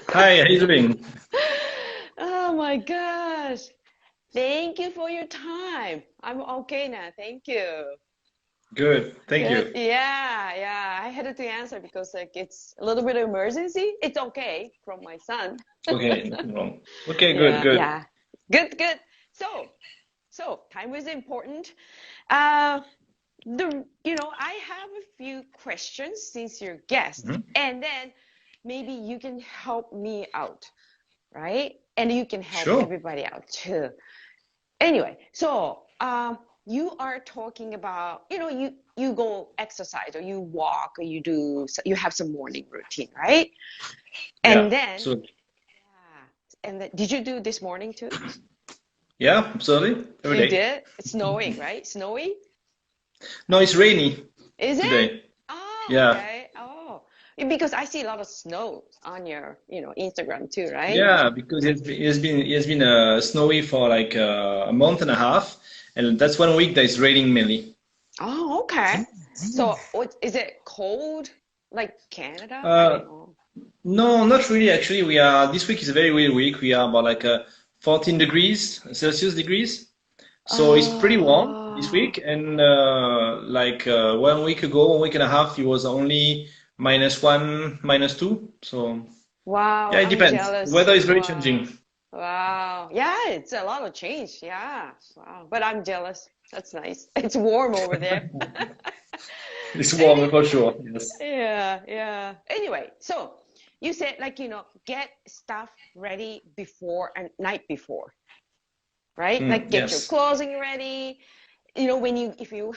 Hi, how you doing? Oh my gosh. Thank you for your time. I'm okay now. Thank you. Good, thank Good. you. Yeah, yeah. I had to answer because like it's a little bit of emergency. It's okay from my son. Okay, nothing wrong. Okay, good, Yeah, good. yeah. Good, good. So, time is important. Uh, I have a few questions since you're guest, Mhm. and then maybe you can help me out, right? And you can help Sure. everybody out too. Anyway, so you are talking about, you go exercise or you walk or you have some morning routine, right? And Yeah, then, so yeah, and then, did you do this morning too? yeah, absolutely. Every You day. did? It's snowing, right? Snowy? No, it's rainy Is it? today. Oh, Yeah. okay. Oh, because I see a lot of snow on your, Instagram too, right? Yeah, because it's been snowy for like a month and a half, and that's 1 week that it's raining mainly. Oh, okay. So, what is it cold like Canada? I don't Uh, know. no, not really. Actually, we are this week is a very weird week. We are about like 14 degrees Celsius degrees. So it's pretty warm this Oh, week, and 1 week ago, 1 week and a half, it was only -1, -2. So wow, yeah, it I'm depends. The jealous. weather is very Wow. changing. Wow. Yeah, it's a lot of change. Yeah. Wow. But I'm jealous. That's nice. It's warm over there. It's warm Any, for sure. Yes. yeah, yeah. Anyway, so you said like, get stuff ready before and night before, right? Mm, Like get your yes. clothing ready. When if you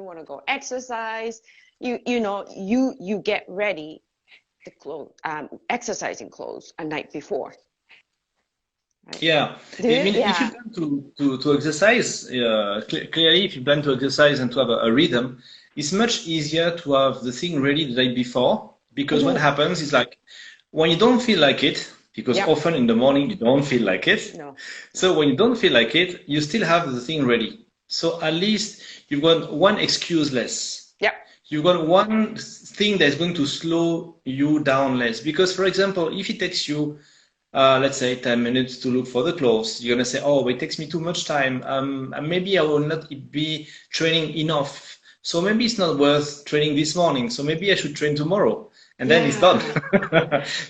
want to go exercise, you get ready the clothes, exercising clothes a night before, right? Yeah. Do I you? mean, if you Yeah. plan to exercise, clearly, if you plan to exercise and to have a rhythm, it's much easier to have the thing ready the day before because what Hmm. happens is like when you don't feel like it, because Yep. often in the morning you don't feel like it. No. No. So when you don't feel like it, you still have the thing ready. So at least you've got one excuse less. Yep. You've got one thing that's going to slow you down less. Because, for example, if it takes you, let's say, 10 minutes to look for the clothes, you're going to say, oh, it takes me too much time. Maybe I will not be training enough. So maybe it's not worth training this morning. So maybe I should train tomorrow. And then it's done.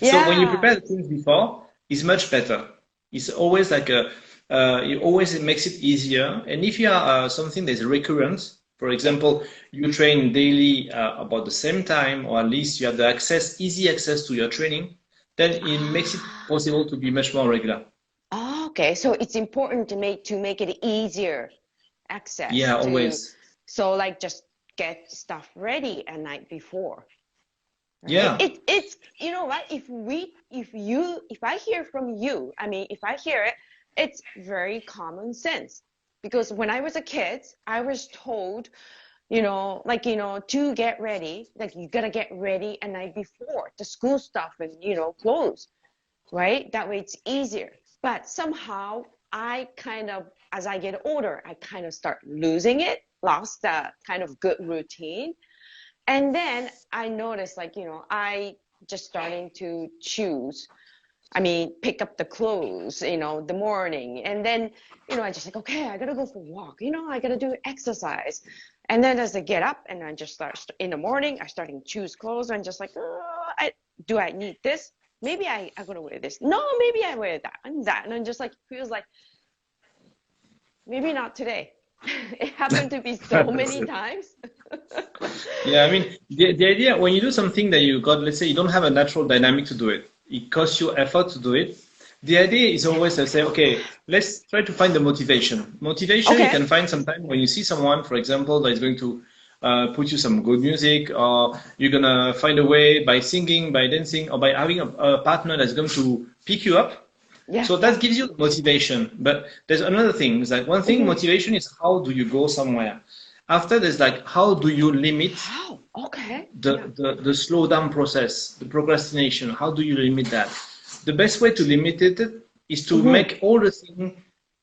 Yeah. So when you Yeah. prepare the things before, it's much better. It's always like it always makes it easier. And if you are something that's recurrent, for Yep. example, you train daily about the same time, or at least you have the easy access to your training, then it makes it Ah. possible to be much more regular. Okay. So it's important to make it easier access Yeah, to, always. so like just get stuff ready a night before, right? Yeah. It's you know what? If I hear from you, I mean, if I hear it, it's very common sense. Because when I was a kid, I was told, like, to get ready, like you gotta get ready a night before the school stuff and, clothes, right? That way it's easier. But somehow I kind of, as I get older, I kind of start losing it, lost that kind of good routine. And then I noticed, like, I just starting to choose. I mean, pick up the clothes, the morning. And then, I just like, okay, I gotta go for a walk. I gotta do exercise. And then as I get up and I just start in the morning, I starting to choose clothes. I'm just like, do I need this? Maybe I'm gonna wear this. No, maybe I wear that and that. And I'm just like, feels like maybe not today. It happened to be so That's many it. times. Yeah, I mean, the idea when you do something that you got, let's say you don't have a natural dynamic to do it, it costs you effort to do it. The idea is always to say, okay, let's try to find the motivation. Motivation you Okay. can find sometime when you see someone, for example, that is going to put you some good music, or you're gonna find a way by singing, by dancing, or by having a partner that's going to pick you up. Yeah, So yeah. that gives you motivation. But there's another thing. Is like one thing, Hmm. motivation is how do you go somewhere. After there's like how do you limit Oh, okay. the, Yeah. the slow down process, the procrastination, how do you limit that? The best way to limit it is to Hmm. make all the things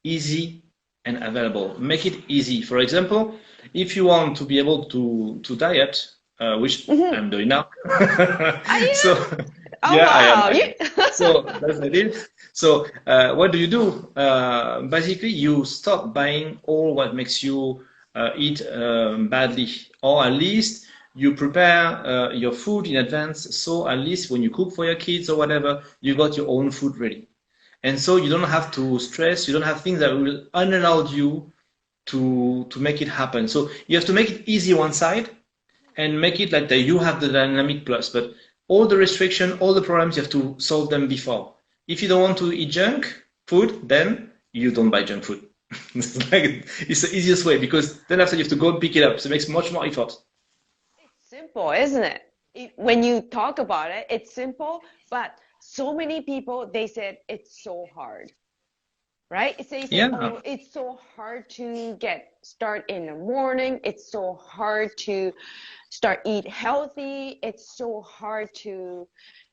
easy and available. Make it easy. For example, if you want to be able to diet, which Hmm. I'm doing now, Are so you? Oh Yeah, I am. wow. I You am. So that's the deal. So what do you do? Basically, you stop buying all what makes you eat badly, or at least you prepare your food in advance. So at least when you cook for your kids or whatever, you got your own food ready. And so you don't have to stress. You don't have things that will unallow you to make it happen. So you have to make it easy one side and make it like that you have the dynamic plus. But all the restriction, all the problems, you have to solve them before. If you don't want to eat junk food, then you don't buy junk food. It's the easiest way because then after you have to go and pick it up. So it makes much more effort. It's simple, isn't it? When you talk about it, it's simple, but so many people they said it's so hard, right? They said, Yeah. oh, it's so hard to get start in the morning. It's so hard to start eat healthy. It's so hard to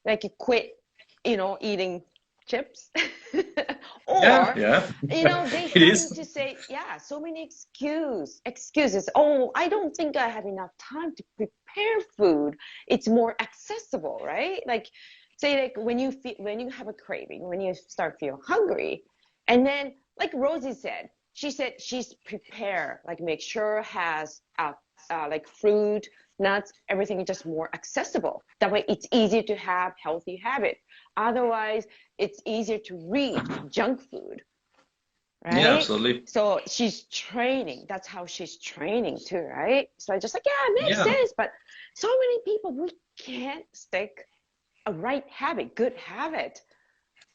like quit, eating chips. Yeah, Or, yeah. they It starting is. to say, yeah, so many excuses. Oh, I don't think I have enough time to prepare food. It's more accessible, right? Like, say, like when you have a craving, when you start feel hungry, and then, like Rosie said, she said she's prepared, like make sure has like fruit, nuts, everything is just more accessible. That way, it's easier to have healthy habit. Otherwise, it's easier to reach junk food, Yeah, right? absolutely. So she's training. That's how she's training too, right? So I just like, yeah, it makes Yeah. sense. But so many people, we can't stick a right habit, good habit,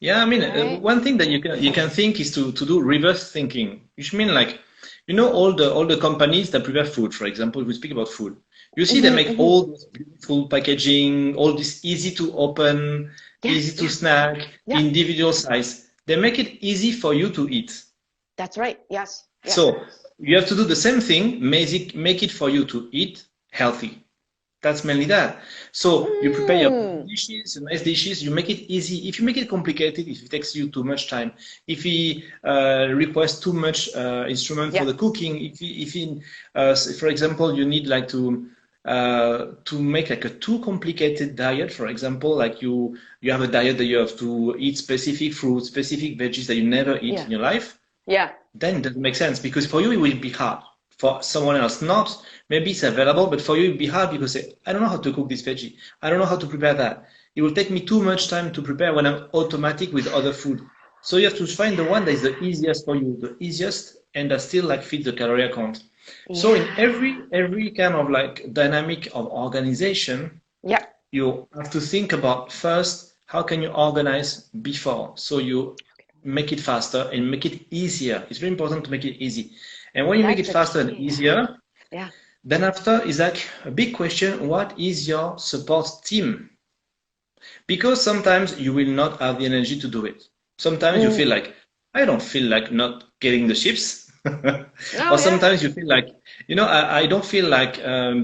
Yeah, I mean, right? one thing that you can think is to do reverse thinking, which mean like, all the companies that prepare food, for example, if we speak about food, you see they make Mm-hmm. all this beautiful packaging, all this easy to open, easy Yes, to yes, snack, yeah, individual size. They make it easy for you to eat. that's right. Yes, yeah. So you have to do the same thing, make it for you to eat healthy. That's mainly that. So you prepare your Mm, dishes, your nice dishes, you make it easy. If you make it complicated, if it takes you too much time, if it requires too much instrument for yeah, the cooking, for example, you need like to make like a too complicated diet, for example, like you have a diet that you have to eat specific fruits, specific veggies that you never eat yeah, in your life, yeah, then it doesn't make sense because for you it will be hard. For someone else, not. Maybe it's available, but for you it will be hard because I don't know how to cook this veggie. I don't know how to prepare that. It will take me too much time to prepare when I'm automatic with other food. So you have to find the one that is the easiest for you, the easiest, and that still like fits the calorie count. So in yeah, every kind of like dynamic of organization, yeah. you have to think about first how can you organize before so you make it faster and make it easier. It's very important to make it easy. And when you make it That's a faster and key. easier, Yeah. then after is like a big question, what is your support team? Because sometimes you will not have the energy to do it. Sometimes you feel Mm. like, I don't feel like not getting the chips. Oh Or yeah. sometimes you feel like, I don't feel like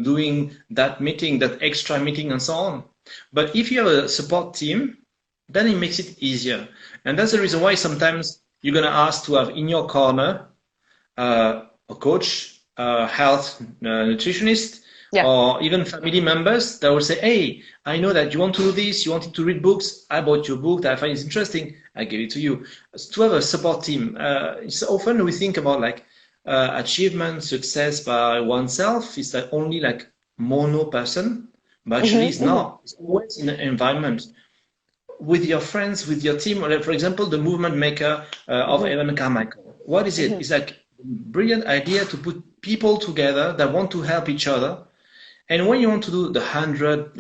doing that meeting, that extra meeting, and so on. But if you have a support team, then it makes it easier. And that's the reason why sometimes you're going to ask to have in your corner a coach, a health nutritionist, Yeah. or even family members that will say, "Hey, I know that you want to do this. You wanted to read books. I bought your book that I find is interesting. I give it to you." To have a support team. It's often we think about like achievement, success by oneself. It's like only like mono person, but actually Mm-hmm, it's mm-hmm, not. It's always in an environment with your friends, with your team. Like, for example, the movement maker of mm-hmm, Evan Carmichael. What is it? mm-hmm. It's like a brilliant idea to put people together that want to help each other. And when you want to do the 100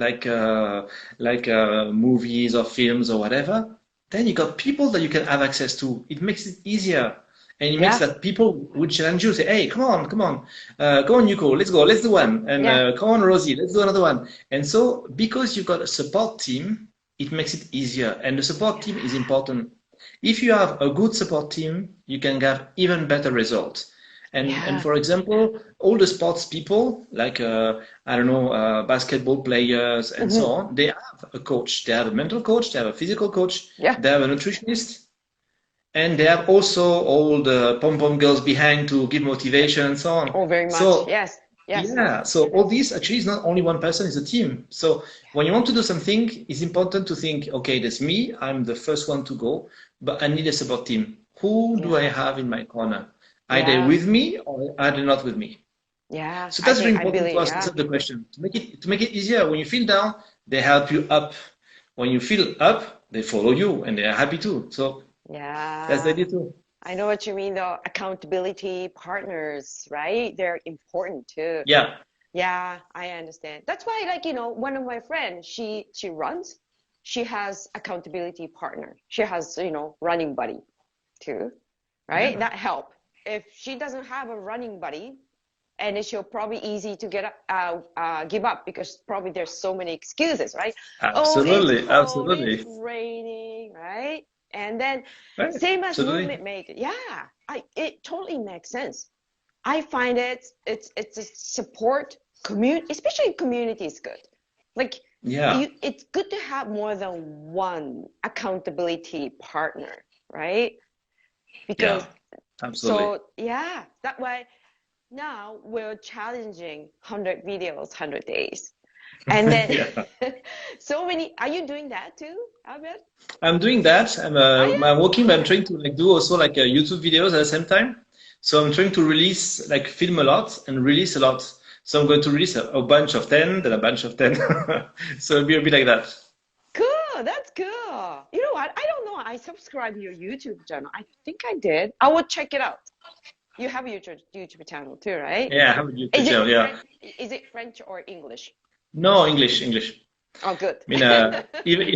movies or films or whatever, then you got people that you can have access to. It makes it easier. And it makes Yeah. that people would challenge you, say, hey, come on, Yuko, let's go, let's do one. And Yeah. come on, Rosie, let's do another one. And so, because you've got a support team, it makes it easier. And the support team is important. If you have a good support team, you can have even better results. And Yeah. for example, all the sports people, like I don't know, basketball players and so Mm-hmm. on, they have a coach. They have a mental coach, they have a physical coach, Yeah. they have a nutritionist, and they have also all the pom pom girls behind to give motivation and so on. Oh, very much. So Yes. Yes. Yeah, so all this actually is not only one person, it's a team. So when you want to do something, it's important to think, okay, that's me, I'm the first one to go, but I need a support team. Who do I Yeah. have in my corner? Are they Yeah. with me or are they not with me? Yeah. So that's very I important to believe, ask yeah. yourself the question. To make it easier, when you feel down, they help you up. When you feel up, they follow you and they are happy too. So that's the Yeah. idea too. I know what you mean, though. Accountability partners, right? They're important too. Yeah. Yeah, I understand. That's why, like, one of my friends, she runs. She has accountability partner. She has, running buddy too, right? Yeah. That help. If she doesn't have a running buddy, and she'll probably easy to give up because probably there's so many excuses, right? Oh, it's Absolutely. cold, it's Absolutely. raining, right? And then Right. same as Absolutely. movement maker. Yeah, it totally makes sense. I find it's a support community, especially community is good. Like Yeah. it's good to have more than one accountability partner, right? Because Yeah. Absolutely. so yeah, that way now we're challenging 100 videos, 100 days. And then Yeah. so many, are you doing that too, Albert? I'm doing that. Are I'm you? working, but I'm trying to like do also like YouTube videos at the same time. So I'm trying to release, like film a lot and release a lot. So I'm going to release a bunch of 10, then a bunch of 10. So it'll be a bit like that. Cool, that's cool. You know what? I don't know. I subscribe to your YouTube channel. I think I did. I will check it out. You have a YouTube channel too, right? Yeah, I have a YouTube Is it channel. Yeah. French? Is it French or English? No, English, English. Oh, good. I mean, even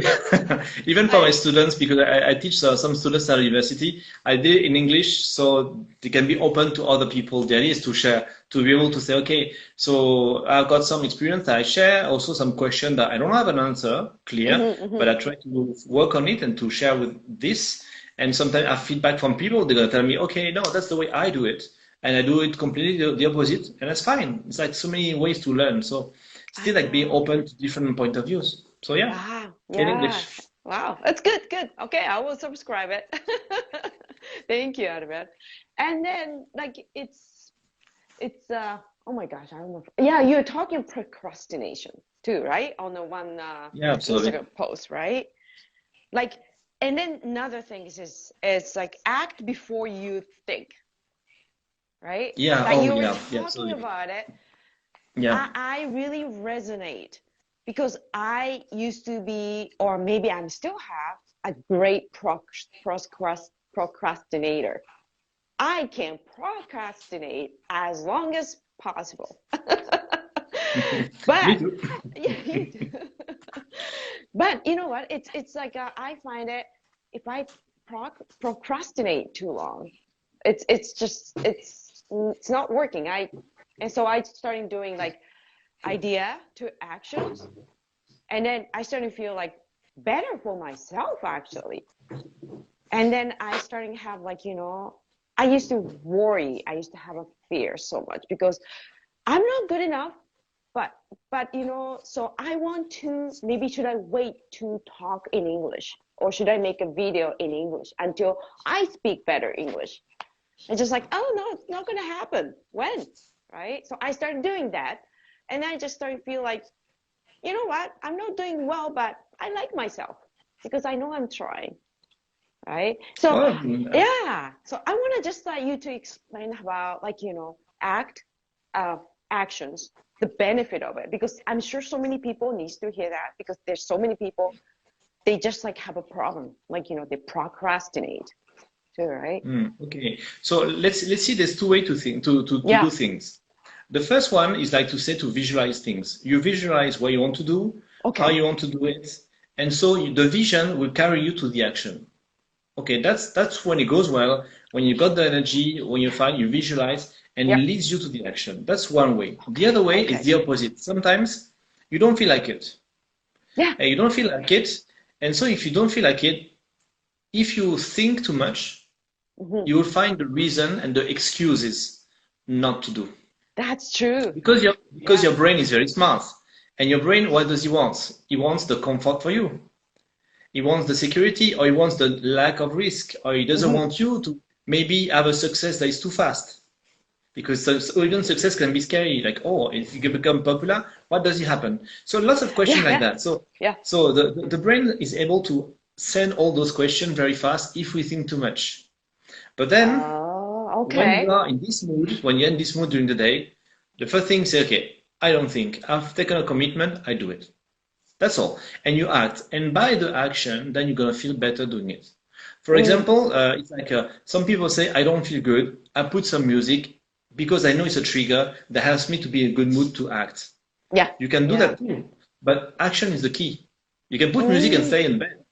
even for my I students, because I teach some students at university, I did it in English so they can be open to other people. The idea is to share, to be able to say, okay, so I've got some experience that I share, also some question that I don't have an answer clear, but I try to work on it and to share with this. And sometimes I have feedback from people. They're gonna tell me, okay, no, that's the way I do it, and I do it completely the opposite, and that's fine. It's like so many ways to learn. So I still like being know. open to different point of views. So yeah, Wow. in Yeah. English. Wow. That's good. Good. Okay, I will subscribe it. Thank you, Arvid. And then like it's oh my gosh, I don't know. Yeah, you're talking procrastination too, right? On the one Yeah, absolutely. Instagram post, right? Like, and then another thing is like act before you think, right? Yeah. Like Oh you were yeah. Yeah, talking absolutely. about it. Yeah. I really resonate because I used to be, or maybe I'm still have, a great procrastinator. I can procrastinate as long as possible. Me But too. yeah, you do. But you know what? It's like I find it if I procrastinate too long, it's just it's not working. And so I started doing like idea to actions, and then I started to feel like better for myself actually. And then I started to have like I used to worry. I used to have a fear so much because I'm not good enough. But so I want to maybe should I wait to talk in English or should I make a video in English until I speak better English? It's just like, oh no, it's not gonna happen. When? Right? So I started doing that and I just started to feel like, you know what? I'm not doing well, but I like myself because I know I'm trying. Right? So Well, yeah. So I want to just like you to explain about like, act uh, actions, the benefit of it, because I'm sure so many people needs to hear that because there's so many people they just like have a problem, like they procrastinate too, right? okay. So let's see. There's two ways to think to Yeah. do things. The first one is like to say to visualize things. You visualize what you want to do, how Okay. you want to do it, and so the vision will carry you to the action. Okay, that's when it goes well, when you got the energy, when you find you visualize and it Yep. leads you to the action. That's one way. The Okay. other way is Okay. the opposite. Sometimes you don't feel like it. Yeah. And you don't feel like it. And so if you don't feel like it, if you think too much, Hmm. you will find the reason and the excuses not to do. That's true. Because Yeah. your brain is very smart. And your brain, what does he want? He wants the comfort for you. He wants the security or he wants the lack of risk or he doesn't Hmm. want you to maybe have a success that is too fast Because so even success can be scary. Like, oh, if you become popular, what does it happen? So lots of questions Yeah, like yeah, that. So yeah. so the brain is able to send all those questions very fast if we think too much. But then Oh, when you okay. are in this mood, when you're in this mood during the day, the first thing is, okay, I don't think. I've taken a commitment, I do it. That's all. And you act. And by the action, then you're going to feel better doing it. For Mm, example, it's like some people say, I don't feel good. I put some music because I know it's a trigger that helps me to be in a good mood to act. yeah, You can do yeah. that too. But action is the key. You can put music and Mm, stay in bed.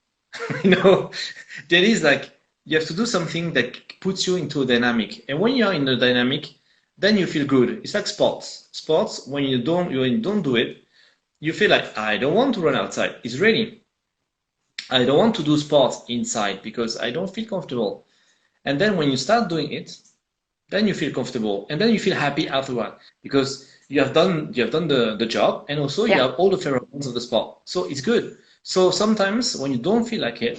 You know, there is like, you have to do something that puts you into a dynamic. And when you're in a dynamic, then you feel good. It's like sports. Sports, when you don't do it, you feel like, I don't want to run outside. It's raining. I don't want to do sports inside because I don't feel comfortable. And then when you start doing it, then you feel comfortable and then you feel happy afterward because you have done the job and also you yeah. have all the pheromones of the sport. So it's good. So sometimes when you don't feel like it,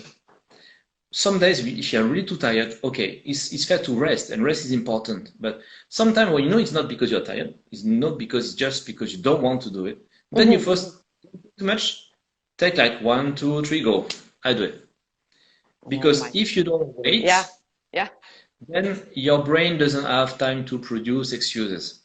some days if you're really too tired, okay, it's fair to rest and rest is important. But sometimes when you know it's not because you're tired, it's not because it's just because you don't want to do it, then you Mm-hmm, mm-hmm. first too much, take like 1, 2, 3, go. I do it. Oh Because my. if you don't Yeah, wait, yeah. then your brain doesn't have time to produce excuses.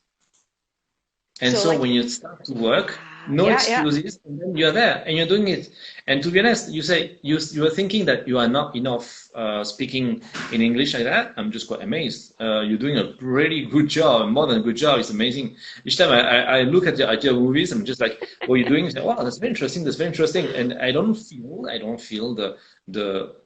And So so like, when you start to work, no yeah, yeah. excuses, and then you're there and you're doing it. And to be honest, you say you are thinking that you are not enough speaking in English like that. I'm just quite amazed. You're doing a really good job, more than a good job. It's amazing. Each time I look at your movies, I'm just like, what are you doing? I say, wow, that's very interesting. That's very interesting. And I don't feel the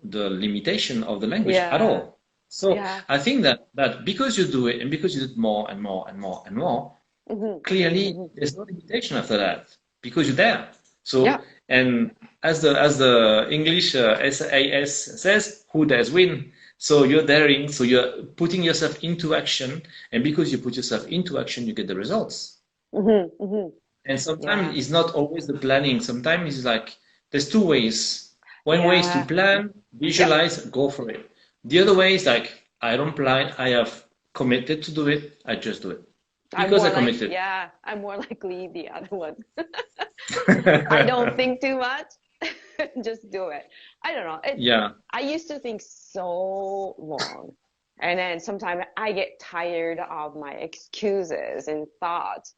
limitation of the language at Yeah, all. So yeah. I think that because you do it and because you do it more and more and more and more, Mm-hmm, mm-hmm, clearly mm-hmm. there's no limitation after that because you're there. Yeah. So, and as the English SAS says, who dares win? So you're daring, so you're putting yourself into action, and because you put yourself into action, you get the results. Mm-hmm, mm-hmm. And sometimes Yeah, it's not always the planning. Sometimes it's like there's two ways. One way is to yeah, plan, yeah. visualize, go for it. The other way is like I don't plan, I have committed to do it, I just do it I'm because I more like, committed. yeah, I'm more likely the other one. I don't think too much. Just do it. I don't know. Yeah, I used to think so long. And then sometimes I get tired of my excuses and thoughts,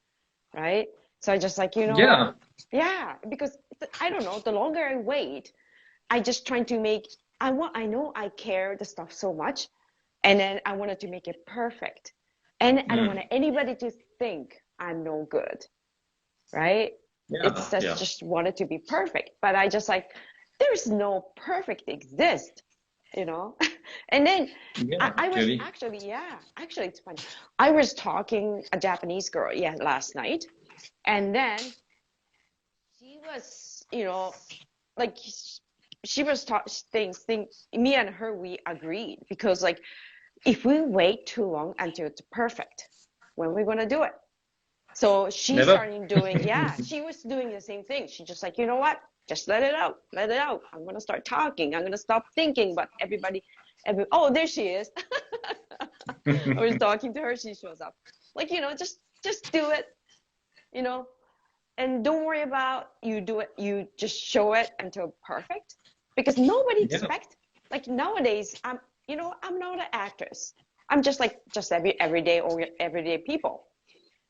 right? So I just like, you know what? yeah, Yeah, because I don't know, the longer I wait, I just trying to make I know I care the stuff so much, and then I wanted to make it perfect. And I don't want mm, anybody to think I'm no good, right? yeah, It's yeah, just wanted to be perfect. But I just like there's no perfect exist, you know? And then yeah, I was clearly. actually, yeah, actually it's funny. I was talking a Japanese girl, yeah, last night, and then she was, like she was taught things me and her we agreed because like if we wait too long until it's perfect, when we're gonna do it? So she Never. started doing, yeah, she was doing the same thing. She just like, you know what? Just let it out, let it out. I'm gonna start talking. I'm gonna stop thinking. But oh, there she is. I was talking to her. She shows up. Like, just do it. You know, and don't worry about you do it. You just show it until perfect, because nobody Yeah, expect. Like nowadays, I'm not an actress. I'm just like just everyday or everyday people.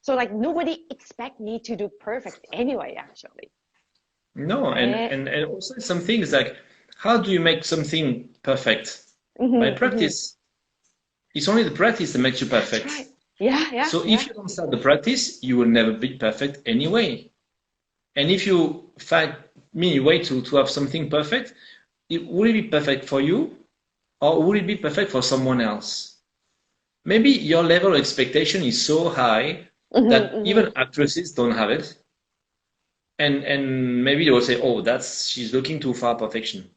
So like nobody expect me to do perfect anyway, actually. no, and Right? and and also some things like how do you make something perfect? By Mm-hmm, mm-hmm. practice. It's only the practice that makes you That's right. perfect. Yeah, yeah, So yeah. if you don't start the practice, you will never be perfect anyway. And if you find me way to have something perfect, will it be perfect for you or will it be perfect for someone else? Maybe your level of expectation is so high Mm-hmm, that mm-hmm. even actresses don't have it. And maybe they will say, oh, that's she's looking too far perfection.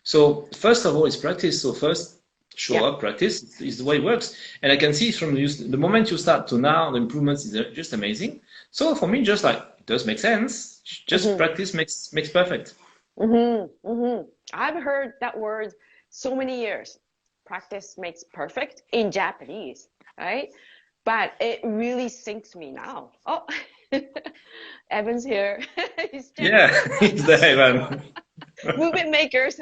So first of all, it's practice. So first, show Yeah. up, practice is the way it works. And I can see from the moment you start to now, the improvements is just amazing. So for me, just like it does make sense. Just Mm-hmm, practice makes perfect. mm-hmm, mm-hmm. I've heard that word so many years. Practice makes perfect in Japanese, right? but it really sinks me now. Oh, Evan's here. He's checking Yeah, us it's there, out. man. Movement makers.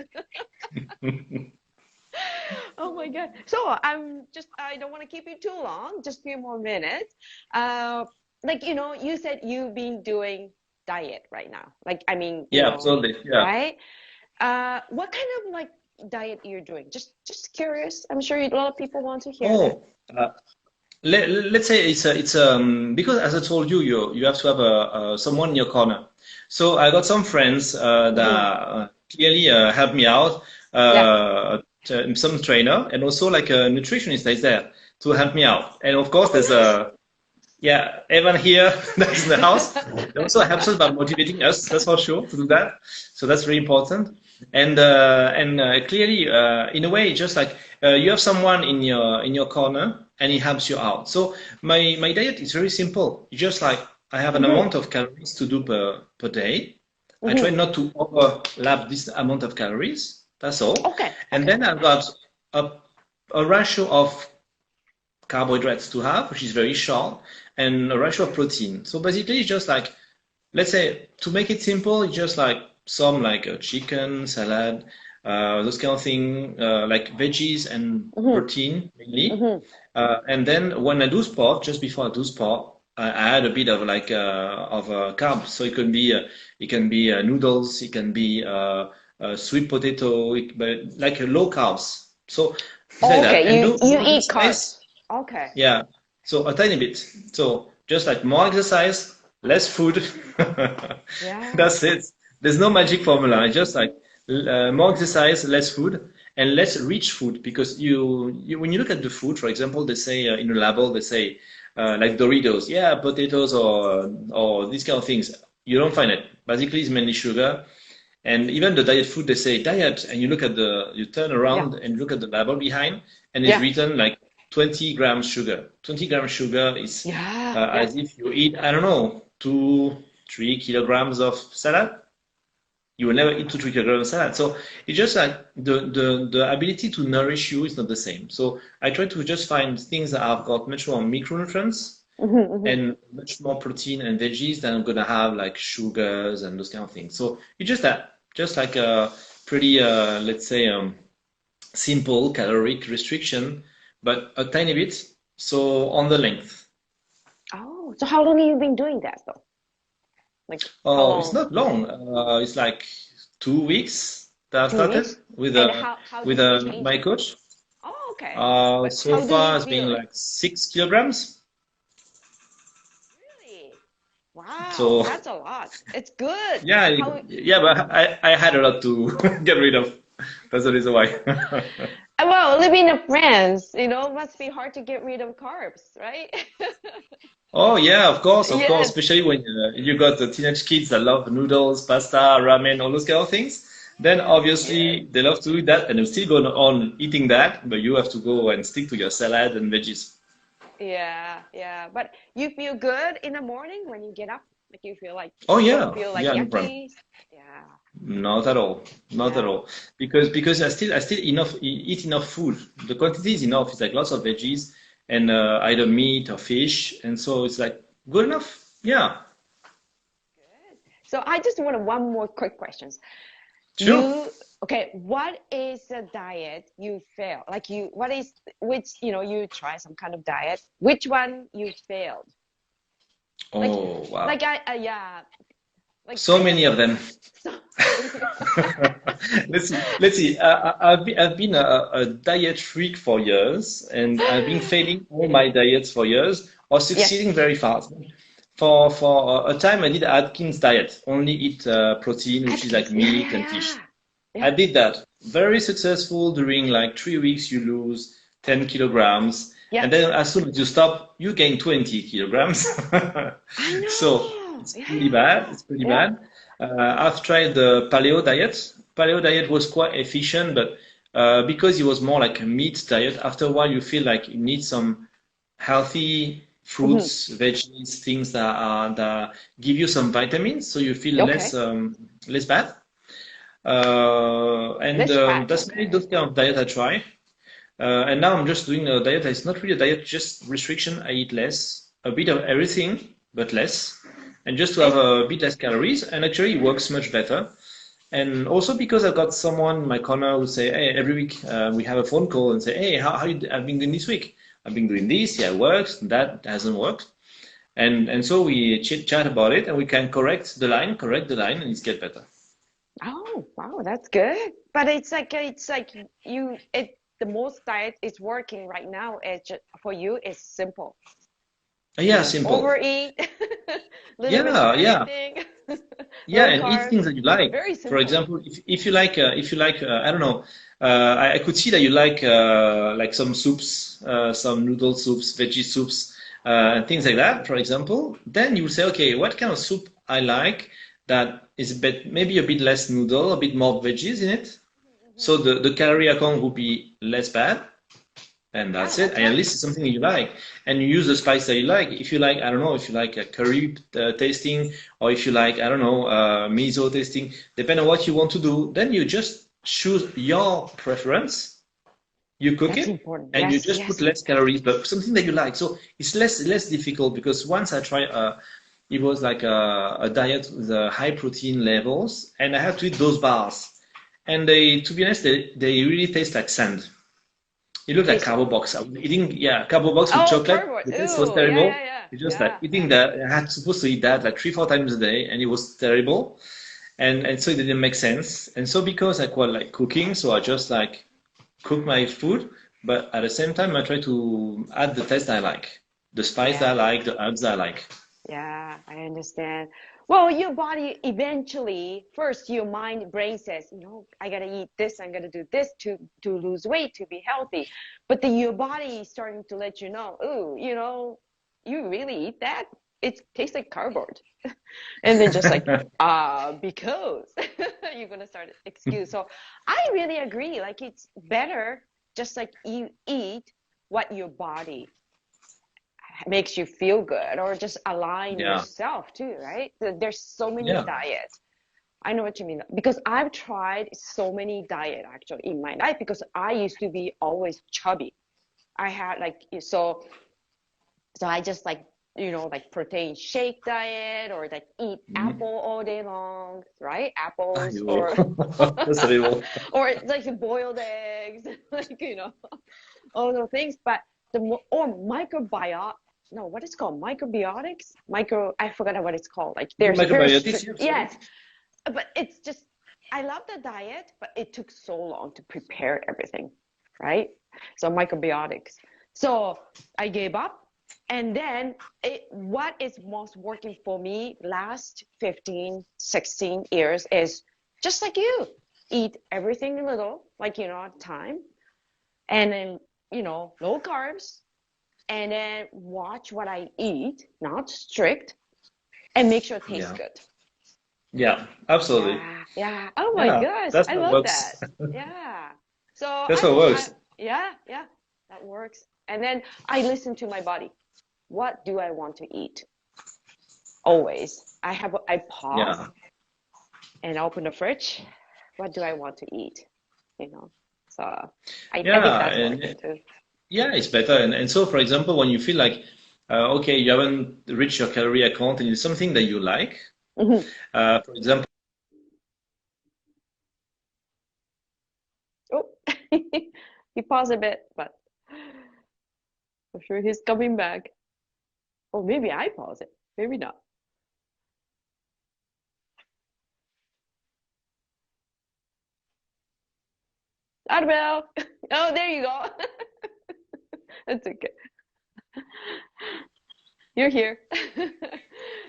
Oh my God. So I don't want to keep you too long, just a few more minutes. Like, you said you've been doing diet right now. Like, I mean, Yeah, absolutely. Yeah. right? What kind of like diet you're doing? Just curious. I'm sure a lot of people want to hear that. Oh, uh, let's say it's because as I told you, you have to have someone in your corner. So I got some friends that Hmm. clearly help me out, Yeah. some trainer and also like a nutritionist that is there to help me out. And of course, there's Oh, a yeah, everyone here that's in the house. It also helps us by motivating us, that's for sure, to do that. So that's very important. And clearly, in a way, just like you have someone in your corner, and he helps you out. So my diet is very simple. It's just like I have an nice. amount of calories to do per day. I Hmm. try not to overlap this amount of calories. That's all. Okay. And Okay. then I've got a, a ratio of carbohydrates to have, which is very short, and a ratio of protein. So basically, it's just like, let's say, to make it simple, it's just like some like a chicken, salad, those kind of thing, like veggies and Hmm. protein mainly. Hmm. And then when I do sport, just before I do sport, I add a bit of like of carbs. So it can be noodles, it can be sweet potato, but like low carbs. So it's like that, Okay. and You do you more eat exercise. carbs. Okay. Yeah, so a tiny bit. So just like more exercise, less food. Yeah. That's it. There's no magic formula. It's just like more exercise, less food, and less rich food. Because when you look at the food, for example, they say in a label, they say like Doritos, yeah, potatoes or these kind of things. You don't find it. Basically, it's mainly sugar. And even the diet food, they say diet, and you turn Yeah. around and look at the label behind, and it's Yeah. written like 20 grams sugar. 20 grams sugar is Yeah. Yeah. as if you eat, I don't know, 3 kilograms of salad. You will never eat 2 3 kilograms of salad. So it's just like the ability to nourish you is not the same. So I try to just find things that have got much more micronutrients Hmm. Hmm. and much more protein and veggies than I'm gonna have like sugars and those kind of things. So it's just that, just like a pretty, let's say, simple caloric restriction, but a tiny bit. So on the length. Oh, so how long have you been doing that though? Like how Oh, it's long? not long. It's like 2 weeks that I've 2 weeks? started And how with did you change my it? coach. Oh, okay. But So how do you far it's been feel it? like 6 kilograms. Really? Wow, So that's a lot. It's good. yeah, How, yeah, but I had a lot to get rid of. That's the reason why. well, living in France, must be hard to get rid of carbs, right? Oh yeah, of course, Yes. especially when you got the teenage kids that love noodles, pasta, ramen, all those kind of things. Then Yes. obviously they love to eat that, and they still go on eating that, but you have to go and stick to your salad and veggies. Yeah, yeah. But you feel good in the morning when you get up? Like you feel like Oh you don't yeah, feel like yeah, no problem. yucky? Yeah. Not at all, not at Yeah. all. Because I still eat enough food. The quantity is enough. It's like lots of veggies and either meat or fish, and so it's like good enough. Yeah, So I just want one more quick questions. sure. Okay, what is a diet you fail? Like what is, which, you try some kind of diet, which one you failed? Like, Oh wow, yeah, like so I just many of want them. so, Let's see. Let's see. I've been a diet freak for years, and I've been failing all my diets for years, or yeah, succeeding very fast. For a time, I did Atkins diet, only eat protein, which is like Atkins, yeah, meat yeah, and fish. yeah, yeah. I did that. Very successful during like 3 weeks, you lose 10 kilograms. Yeah. And then as soon as you stop, you gain 20 kilograms. I So know. it's Yeah, pretty yeah, bad. yeah. It's pretty Yeah. bad. I've tried the paleo diet. Paleo diet was quite efficient, but because it was more like a meat diet, after a while you feel like you need some healthy Hmm. fruits, veggies, things that give you some vitamins, so you feel Okay. less bad. And Less fat. that's mainly Okay. those kind of diet I try. And now I'm just doing a diet. It's not really a diet, just restriction. I eat less, a bit of everything, but less, and just to have And a bit less calories. And actually, it works much better. And also because I've got someone in my corner who say, hey, every week we have a phone call and say, hey, how you I've been doing this week? I've been doing this, yeah, it works, that hasn't worked. And so we chit chat about it and we can correct the line, and it's get better. oh, wow, that's good. But it's like the most diet is working right now is just for you is simple. Yeah, simple. Overeat, little bit of Yeah, yeah. everything, Yeah, low and eat carb. things that you like. Very For simple. example, if you like I don't know, I could see that you like some soups, some noodle soups, veggie soups, and things like that. For example, then you will say, okay, what kind of soup I like that is a bit maybe a bit less noodle, a bit more veggies in it. So the calorie account would be less bad. And Yeah, that's it. that's And at right. least it's something you like. And you use the spice that you like. If you like, I don't know, if you like a curry tasting, or if you like, I don't know, miso tasting, depending on what you want to do, then you just choose your preference, you cook That's it, important. and you Yes, just put yes. less calories, but something that you like. So it's less difficult because once I tried, it was like a diet with high protein levels, and I had to eat those bars. And they, to be honest, they really taste like sand. It looked like Taste. carbo box. I was eating, yeah, carbo box with Oh, chocolate. cardboard. The taste was Ooh, yeah, terrible. yeah, yeah, It's just like yeah, eating yeah. that. I had supposed to eat that like 3, 4 times a day, and it was terrible. And so it didn't make sense. And so because I quite like cooking, so I just like cook my food, but at the same time I try to add the taste I like, the spice that I Yeah. like, the herbs that I like. Yeah, I understand. Well, your body eventually, first your mind, brain says, I gotta eat this, I'm gonna do this to lose weight, to be healthy. But then your body is starting to let you know, ooh, you really eat that? It tastes like cardboard. And then just like, because you're gonna start excuse. So I really agree. Like it's better just like you eat what your body makes you feel good or just align Yeah, yourself too, right? There's so many yeah. diets. I know what you mean because I've tried so many diet actually in my life because I used to be always chubby. I had like so I just like like protein shake diet or like eat Mhm. apple all day long, right? Ah, Apples you. or That's terrible. or like boiled eggs, like all those things. But or microbiota, no, what is it called? Microbiotics? I forgot what it's called. Like there's very Microbiotics, strict, yeah, absolutely. yes. But it's just, I love the diet, but it took so long to prepare everything, right? So microbiotics. So I gave up. And then what is most working for me last 15, 16 years is just like you, eat everything a little, like, time, and then, low carbs, and then watch what I eat, not strict, and make sure it tastes Yeah, good. yeah, absolutely. Yeah, yeah. Oh my Yeah, gosh, that's I what love works. that. Yeah. So That's what works. yeah, yeah, that works. And then I listen to my body. What do I want to eat? Always. I pause Yeah. and open the fridge. What do I want to eat? You know. So I think Yeah, that's working and too. yeah, it's better. And so, for example, when you feel like, okay, you haven't reached your calorie account and it's something that you like, Hmm. for example, Oh, he paused a bit, but I'm sure he's coming back. Or maybe I pause it. Maybe not. Annabelle. Oh, there you go. That's okay. You're here.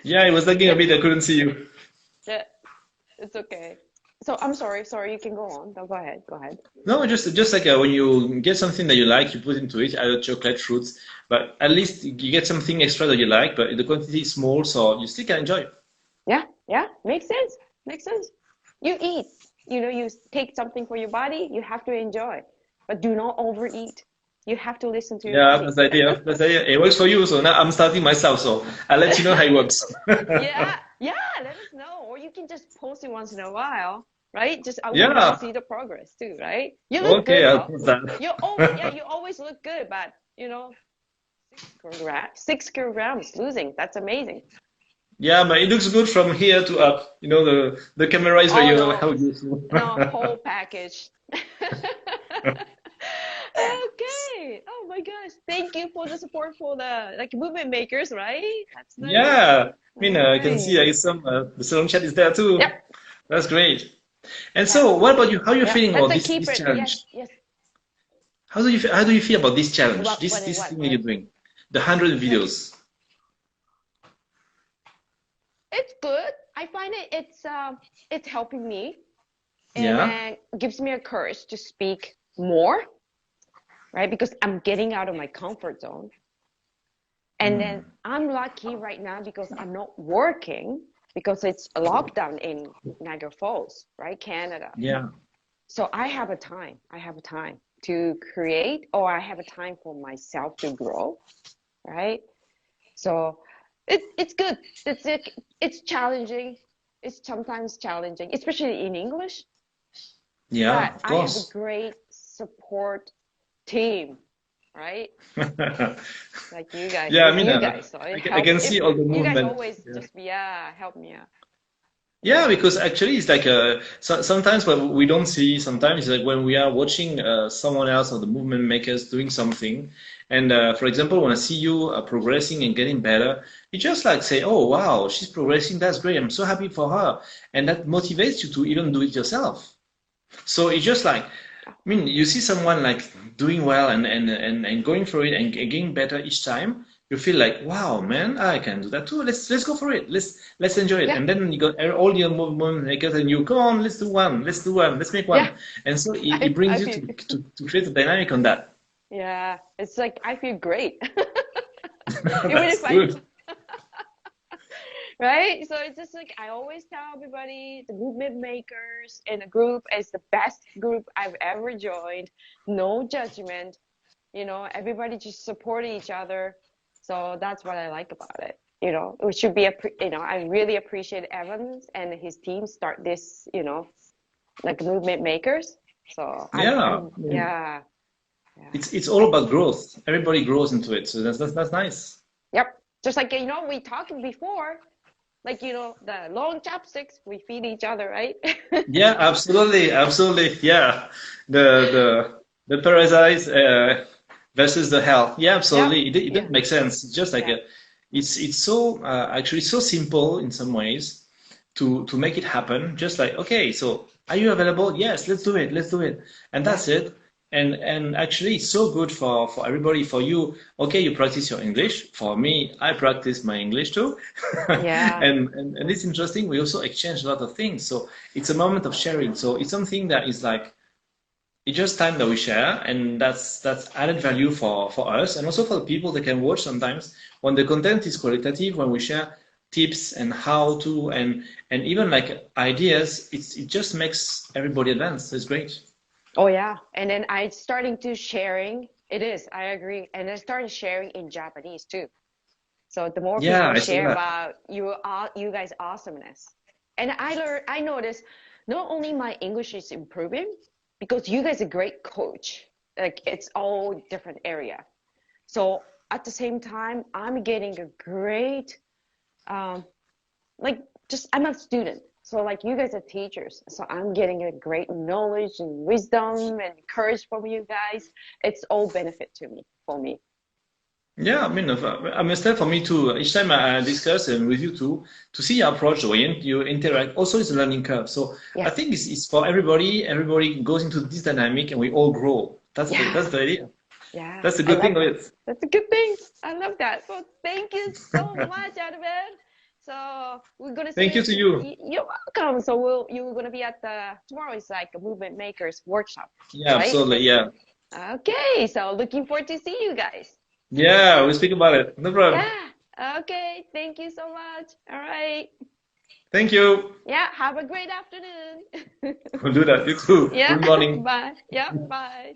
yeah, it was lagging a Yeah, bit, I couldn't see you. yeah, it's okay. So I'm sorry, sorry, you can go on. No, go ahead, go ahead. No, just like when you get something that you like, you put into it, either chocolate, fruits, but at least you get something extra that you like, but the quantity is small, so you still can enjoy it. Yeah, yeah, makes sense. Makes sense. You eat, you take something for your body, you have to enjoy, but do not overeat. You have to listen to your Yeah, body. that's the idea. That's the idea. It works for you, so now I'm starting myself, so I'll let you know how it works. Yeah, yeah, let us know. Or you can just post it once in a while, right? Just I want to Yeah. see the progress too, right? You look Okay, good I'll though. put that. You always look good, but 6 kilograms losing. That's amazing. Yeah, but it looks good from here to up. The camera is Oh very no, how useful. no, whole package. Okay. Oh my gosh. Thank you for the support for the like movement makers, right? That's nice. Yeah, All I can see right. the salon chat is there too. Yep. That's great. And Yeah. so, what about you? How are you Yep. feeling Let's about this keep it. Yes. challenge? Yes. How do you feel about this challenge? What? This What? this What? thing that What? you're doing, the 100 Like videos. it's good. I find it's helping me and Yeah. then gives me a courage to speak more, right? Because I'm getting out of my comfort zone. And then Mm. I'm lucky right now because I'm not working because it's a lockdown in Niagara Falls, right? Canada. Yeah. So I have a time. I have a time to create or I have a time for myself to grow, right? So it's good. It's challenging. It's sometimes challenging, especially in English. Yeah, But of I have a course. great support team, right? Like you guys, Yeah, with you guys. So I can see all the you guys movement. always Yeah. just help me out. Yeah, Yeah. because actually it's like sometimes what we don't see sometimes is like when we are watching someone else or the movement makers doing something, and for example, when I see you progressing and getting better, you just like say, "Oh wow, she's progressing. That's great. I'm so happy for her," and that motivates you to even do it yourself. So it's just like, you see someone like doing well and going for it and getting better each time. You feel like, wow, man, I can do that too. Let's go for it. Let's enjoy it. Yeah. And then you got all your movement makers and you come on, let's do one, let's do one, let's make Yeah. one. And so it I brings you feel to create a dynamic on that. yeah. It's like I feel great. Even That's if I good. right? So it's just like I always tell everybody the movement makers in a group is the best group I've ever joined. No judgment, everybody just support each other. So that's what I like about it. It should be I really appreciate Evans and his team start this, like movement makers. So Yeah, yeah, yeah, it's all about growth. Everybody grows into it, so that's nice. yep. Just like we talked before, like the long chopsticks, we feed each other, right? Yeah, absolutely, absolutely. Yeah, the parasites versus the health. Yeah, Yep. absolutely. It Yeah. does make sense. It's just like Yeah. it's so actually so simple in some ways to make it happen. Just like, okay, so are you available? Yes, let's do it. Let's do it. And Yeah. that's it. And actually, it's so good for everybody. For you, okay, you practice your English. For me, I practice my English too. Yeah. And it's interesting. We also exchange a lot of things. So it's a moment of sharing. So it's something that is like it's just time that we share, and that's added value for us and also for the people that can watch sometimes when the content is qualitative, when we share tips and how to and even like ideas, it just makes everybody advance. So it's great. Oh yeah. And then I starting to sharing. It is. I agree. And I started sharing in Japanese too. So the more Yeah, people I saw share that. about you guys' awesomeness, and I noticed not only my English is improving because you guys are great coach. Like it's all different area. So at the same time, I'm getting a great, um, like just I'm a student. So like you guys are teachers. So I'm getting a great knowledge and wisdom and courage from you guys. It's all benefit to me for me. Yeah, I must say for me too. Each time I discuss and with you too, to see your approach, the way you interact, also it's a learning curve. So I Yeah. think it's for everybody. Everybody goes into this dynamic, and we all grow. Yeah. That's the idea. Yeah, That's the I good thing love of that. it. That's a good thing. I love that. So thank you so much, Annabelle. So we're gonna Thank see you to you. you. You're welcome. So you're gonna be at the tomorrow is like a movement makers workshop, Yeah, right? absolutely. Yeah. Okay. So looking forward to see you guys. Yeah, we speak about it. No problem. Yeah. Okay. Thank you so much. All right. Thank you. Yeah. Have a great afternoon. We'll do that. You too. Yeah. Good morning. Bye. Yeah. Bye.